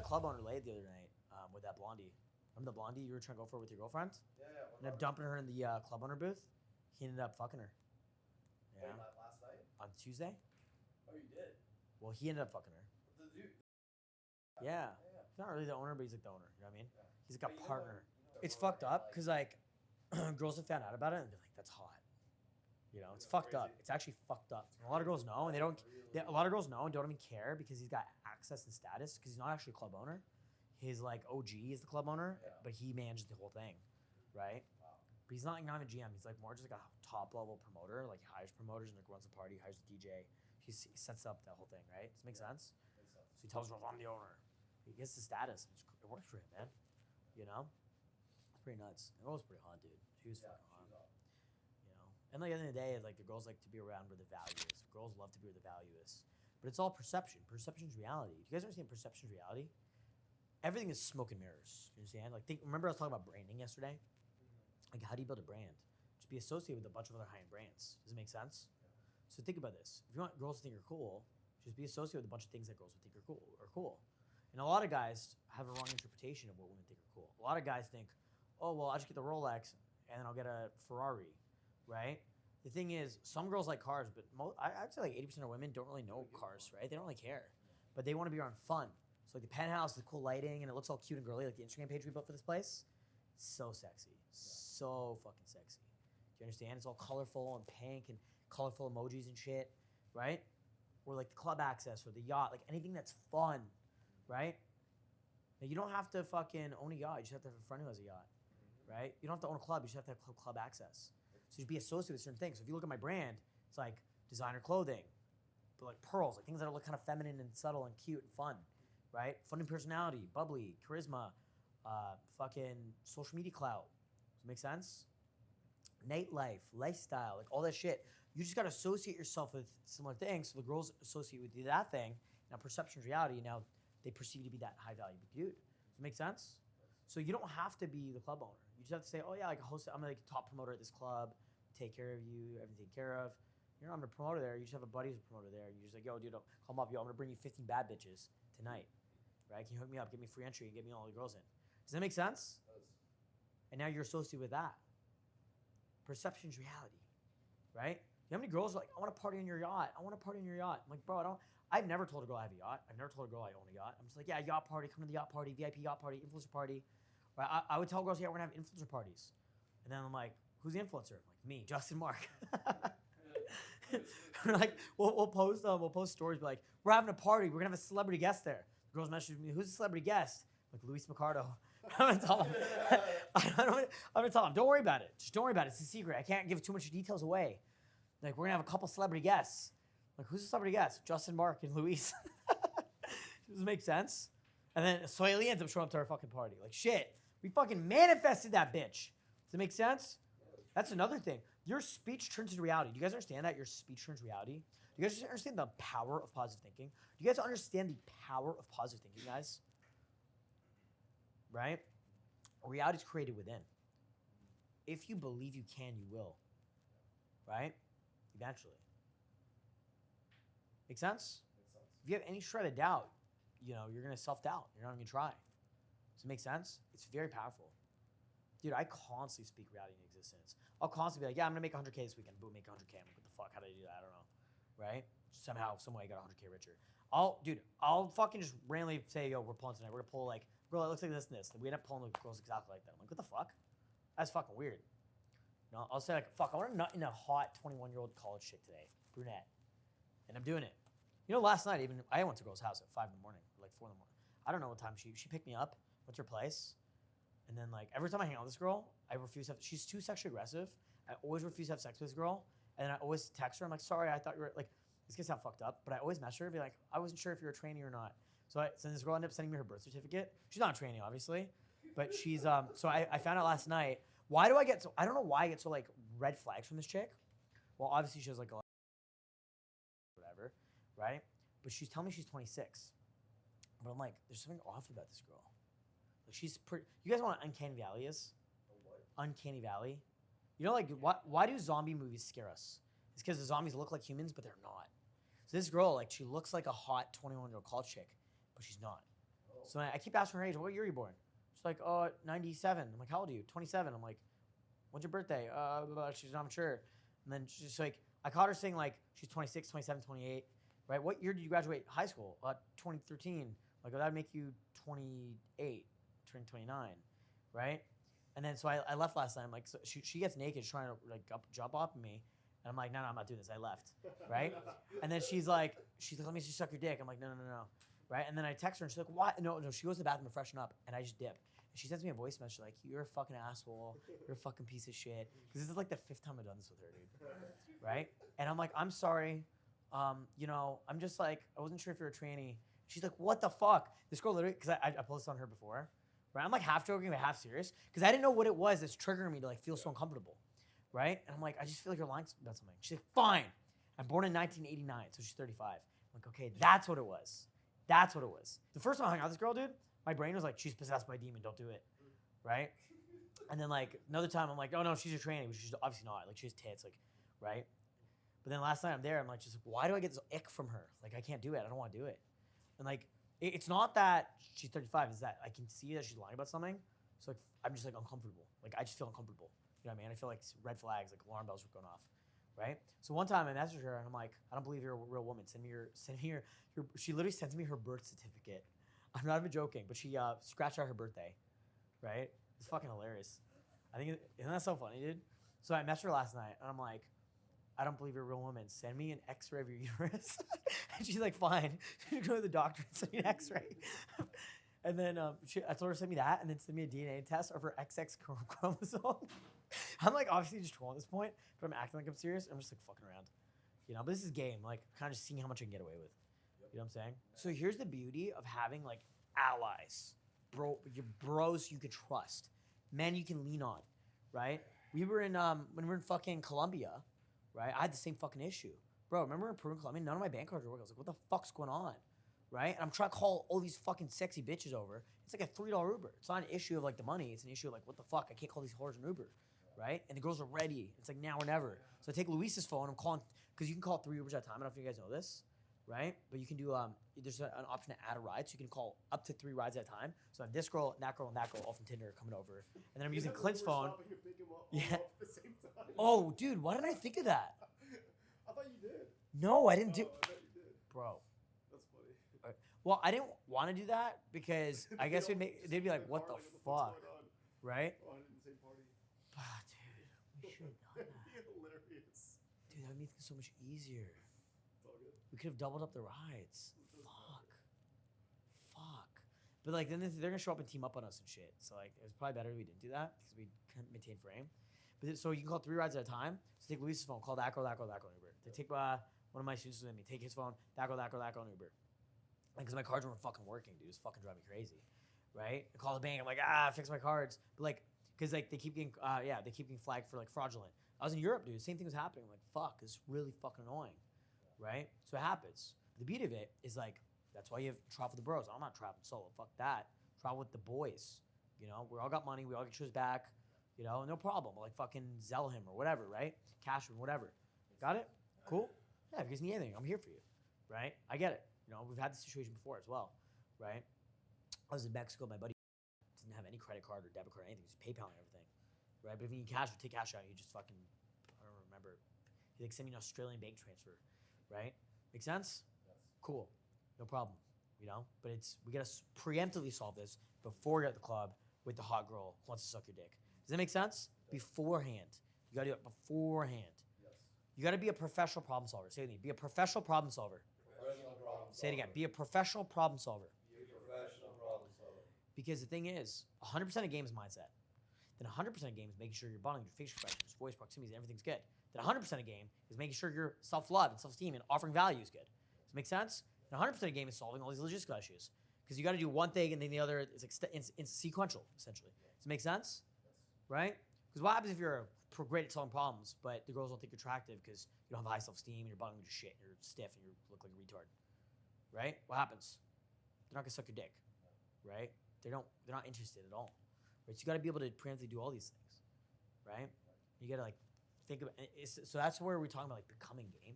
club owner laid the other night with that blondie. Remember the blondie you were trying to go for with your girlfriend? Yeah. Ended up dumping her in the club owner booth. He ended up fucking her. Yeah. Last night? On Tuesday? Oh, you did? Well, he ended up fucking her. The dude. Yeah. He's not really the owner, but he's like the owner. You know what I mean? Yeah. He's like a partner. It's fucked up because like girls have found out about it and they're like, "That's hot." You know, it's fucked up. It's actually fucked up. And a lot of girls know, and they don't. A lot of girls know and don't even care because he's got access and status because he's not actually a club owner. His like OG is the club owner, but he manages the whole thing, right? Wow. But he's not even a GM. He's like more just like a top level promoter. Like he hires promoters and like runs the party, hires the DJ. He sets up that whole thing, right? Does it make sense? Makes sense. So he tells girls, "I'm the owner." He gets the status. It works for him, man. You know, it's pretty nuts. The girl was pretty hot, dude. She was fucking hot. You know, and like at the end of the day, like the girls like to be around where the value is. Girls love to be where the value is. But it's all perception. Perception's reality. Do you guys understand perception's reality? Everything is smoke and mirrors. You understand? Like, remember I was talking about branding yesterday? Like, how do you build a brand? Just be associated with a bunch of other high-end brands. Does it make sense? Yeah. So think about this. If you want girls to think you're cool, just be associated with a bunch of things that girls would think are cool. And a lot of guys have a wrong interpretation of what women think are cool. A lot of guys think, oh, well, I'll just get the Rolex and then I'll get a Ferrari, right? The thing is, some girls like cars, but I'd say like 80% of women don't really know cars, right? They don't really care. But they want to be around fun. So like the penthouse, the cool lighting, and it looks all cute and girly, like the Instagram page we built for this place. So sexy. So fucking sexy. Do you understand? It's all colorful and pink and colorful emojis and shit, right? Or like the club access or the yacht, like anything that's fun, right? Now you don't have to fucking own a yacht. You just have to have a friend who has a yacht, right? You don't have to own a club. You just have to have club access. So you be associated with certain things. So if you look at my brand, it's like designer clothing, but like pearls, like things that look kind of feminine and subtle and cute and fun, right? Fun and personality, bubbly, charisma, fucking social media clout. Does it make sense? Nightlife, lifestyle, like all that shit. You just gotta associate yourself with similar things. So the girls associate with you that thing. Now perception's reality. Now they perceive you to be that high value dude. Does it make sense? So you don't have to be the club owner. You just have to say, oh yeah, like I'm like a top promoter at this club, take care of you, everything taken care of. You're not a promoter there. You just have a buddy who's a promoter there. You're just like, yo, dude, call him up. Yo, I'm gonna bring you 15 bad bitches tonight, right? Can you hook me up? Give me free entry and get me all the girls in. Does that make sense? It does. And now you're associated with that. Perception's reality, right? You know how many girls are like, I want to party on your yacht. I want to party on your yacht. I'm like, bro, I've never told a girl I have a yacht. I've never told a girl I own a yacht. I'm just like, yeah, yacht party, come to the yacht party, VIP yacht party, influencer party. Right? I would tell girls, yeah, we're gonna have influencer parties. And then I'm like, who's the influencer? I'm like, me, Justin Marc. Like, we'll post stories, be like, we're having a party, we're gonna have a celebrity guest there. The girls message me, who's the celebrity guest? I'm like, Luis Micardo. I'm gonna tell him. I'm gonna tell him, don't worry about it. Just don't worry about it. It's a secret. I can't give too much details away. Like, we're gonna have a couple celebrity guests. Like, who's the celebrity guest? Justin, Marc, and Luis. Does it make sense? And then Soy Lee ends up showing up to our fucking party. Like, shit, we fucking manifested that bitch. Does it make sense? That's another thing. Your speech turns into reality. Do you guys understand that? Your speech turns reality. Do you guys understand the power of positive thinking? Do you guys understand the power of positive thinking, guys? Right? Reality is created within. If you believe you can, you will. Right? Eventually. Make sense? Makes sense. If you have any shred of doubt, you know, you're gonna self-doubt. You're not gonna try. Does it make sense? It's very powerful. Dude, I constantly speak reality into existence. I'll constantly be like, yeah, I'm gonna make 100K this weekend. Boom, make 100K. I'm like, what the fuck? How did I do that? I don't know. Right? Somehow, some way I got 100K richer. I'll fucking just randomly say, yo, we're pulling tonight. We're gonna pull like, girl, it looks like this and this. We end up pulling the girls exactly like that. I'm like, what the fuck? That's fucking weird. You know, I'll say like, fuck, I want to nut in a hot 21-year-old college chick today, brunette. And I'm doing it. You know, last night, even, I went to a girl's house at 5 in the morning, like 4 in the morning. I don't know what time she picked me up, went to her place. And then like, every time I hang out with this girl, I refuse to have, she's too sexually aggressive. I always refuse to have sex with this girl. And then I always text her, I'm like, sorry, I thought you were, like, this gets sound fucked up, but I always message her and be like, I wasn't sure if you're a trainee or not. So this girl ended up sending me her birth certificate. She's not a trainee, obviously, but she's, so I found out last night, I don't know why I get so like red flags from this chick. Well, obviously she has like a lot of whatever, right? But she's telling me she's 26. But I'm like, there's something off about this girl. Like she's pretty, you guys know what Uncanny Valley is? What? Uncanny Valley. You know, like, why do zombie movies scare us? It's because the zombies look like humans, but they're not. So this girl, like, she looks like a hot 21-year-old college chick, but she's not. Oh. So I keep asking her age. What year are you born? She's like, 97. I'm like, how old are you? 27. I'm like, when's your birthday? She's not sure. And then she's just like, I caught her saying like she's 26, 27, 28, right? What year did you graduate high school? 2013. Like, that'd make you 28, turning 29, right? And then so I left last time. Like, so she gets naked, she's trying to like jump off of me, and I'm like, no, I'm not doing this. I left, right? And then she's like, let me just suck your dick. I'm like, no, right? And then I text her, and she's like, what? No. She goes to the bathroom to freshen up, and I just dip. And she sends me a voice message like, you're a fucking asshole. You're a fucking piece of shit. Because this is like the 5th time I've done this with her, dude. Right? And I'm like, I'm sorry. I'm just like, I wasn't sure if you're a tranny. She's like, what the fuck? This girl literally, because I posted on her before, right? I'm like half joking but half serious because I didn't know what it was that's triggering me to like feel so uncomfortable, right? And I'm like, I just feel like you're lying about something. She's like, fine. I'm born in 1989, so she's 35. I'm like, okay, that's what it was. That's what it was. The first time I hung out with this girl, dude, my brain was like, she's possessed by a demon, don't do it, right? And then like another time, I'm like, oh no, she's a tranny, which she's obviously not. Like, she has tits, like, right? But then last night I'm there, I'm like, just like, why do I get this ick from her? Like, I can't do it. I don't want to do it. And like, it's not that she's 35, it's that I can see that she's lying about something. So like, I'm just like uncomfortable. Like, I just feel uncomfortable. You know what I mean? I feel like red flags, like alarm bells were going off, right? So one time I messaged her and I'm like, I don't believe you're a real woman. Send me your she literally sends me her birth certificate. I'm not even joking, but she scratched out her birthday, right? It's fucking hilarious. I think, isn't that so funny, dude? So I messaged her last night and I'm like, I don't believe you're a real woman. Send me an x-ray of your uterus. And she's like, fine. Go to the doctor and send me an x-ray. And then I told her to send me that and then send me a DNA test of her XX chromosome. I'm like obviously just trolling at this point, but I'm acting like I'm serious. I'm just like fucking around. You know, but this is game. Like, kind of just seeing how much I can get away with. You know what I'm saying? So here's the beauty of having like allies. Your bros you can trust. Men you can lean on, right? We were in, when we were in fucking Colombia, right? I had the same fucking issue. Bro, remember in Peru and Colombia, none of my bank cards were working. I was like, what the fuck's going on? Right? And I'm trying to call all these fucking sexy bitches over. It's like a $3 Uber. It's not an issue of like the money. It's an issue of like, what the fuck? I can't call these whores an Uber. Right? And the girls are ready. It's like now or never. So I take Luis's phone. I'm calling, because you can call 3 Ubers at a time. I don't know if you guys know this. Right? But you can do, there's an option to add a ride. So you can call up to 3 rides at a time. So I have this girl, and that girl, and that girl all from Tinder coming over. And then I'm using Clint's phone. Yeah. At the same time. Oh, dude, why didn't I think of that? I thought you did. No, I didn't do. I bet you did. Bro. That's funny. Well, I didn't want to do that because I guess they'd be like, what the fuck? Right? Oh, I did the same party. Ah, dude, we should have done that. Hilarious. Dude, that would make things so much easier. It's all good. We could have doubled up the rides. Fuck. But like, then they're gonna show up and team up on us and shit. So like, it was probably better we didn't do that because we couldn't maintain frame. But so you can call 3 rides at a time. So take Luis's phone, call that girl, that girl, that girl, Uber. They take one of my students with me, take his phone, that girl, that girl, that girl, Uber. Because my cards weren't fucking working, dude. It was fucking driving me crazy, right? I call the bank. I'm like, fix my cards. But like, because like they keep getting, they keep getting flagged for like fraudulent. I was in Europe, dude. Same thing was happening. I'm like, fuck, this is really fucking annoying, right? So it happens. The beauty of it is like, that's why you have travel with the bros. I'm not traveling solo. Fuck that. Travel with the boys. You know, we all got money. We all get shoes back. You know, no problem. I'll like fucking Zell him or whatever, right? Cash him, whatever. Got it? Cool? Yeah, if you guys need anything, I'm here for you, right? I get it. You know, we've had this situation before as well, right? I was in Mexico. My buddy didn't have any credit card or debit card or anything. Just PayPal and everything, right? But if you need cash, you take cash out. You just fucking, I don't remember. He like sent me an Australian bank transfer, right? Make sense? Yes. Cool. No problem. You know? But we got to preemptively solve this before you're at the club with the hot girl who wants to suck your dick. Does that make sense? Yes. Beforehand. You got to do it beforehand. Yes. You got to be a professional problem solver. Say it with me. Be a professional problem solver. Professional problem Say it again. Be a professional problem solver. Be a professional problem solver. Because the thing is, 100% of game is mindset. Then 100% of game is making sure your bonding, your facial expressions, voice proximities, everything's good. Then 100% of game is making sure your self-love and self-esteem and offering value is good. Does it make sense? And 100% of game is solving all these logistical issues. Because you got to do one thing and then the other is like it's sequential, essentially. Does it make sense? Right? Because what happens if you're great at solving problems, but the girls don't think you're attractive because you don't have high self-esteem and your bottom is shit, and you're stiff and you look like a retard, right? What happens? They're not gonna suck your dick, right? They're not interested at all, right? So you got to be able to preemptively do all these things, right? You got to like think about. So that's where we're talking about like becoming game,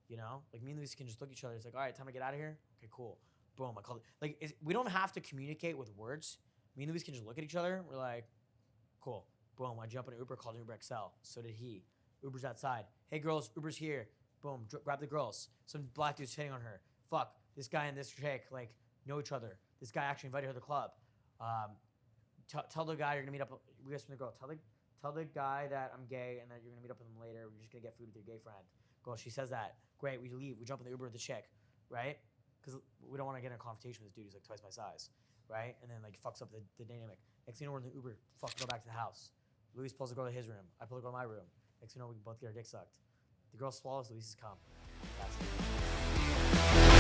you know? Like me and Luis can just look at each other. It's like, all right, time to get out of here. Okay, cool. Boom, I called it. Like, we don't have to communicate with words. Me and Luis can just look at each other. We're like, cool. Boom, I jump in an Uber, called an Uber XL. So did he. Uber's outside. Hey, girls, Uber's here. Boom, grab the girls. Some black dude's hitting on her. Fuck, this guy and this chick, like, know each other. This guy actually invited her to the club. Tell the guy you're gonna meet up. We guys from the girl. Tell the guy that I'm gay and that you're gonna meet up with him later. We're just gonna get food with your gay friend. Girl, she says that. Great, we leave. We jump in the Uber with the chick, right? Because we don't want to get in a confrontation with this dude who's like twice my size, right? And then like fucks up the dynamic. Next thing you know, we're in the Uber. Fuck, go back to the house. Luis pulls the girl to his room. I pull the girl to my room. Next thing you know, we both get our dick sucked. The girl swallows Luis's cum. That's it.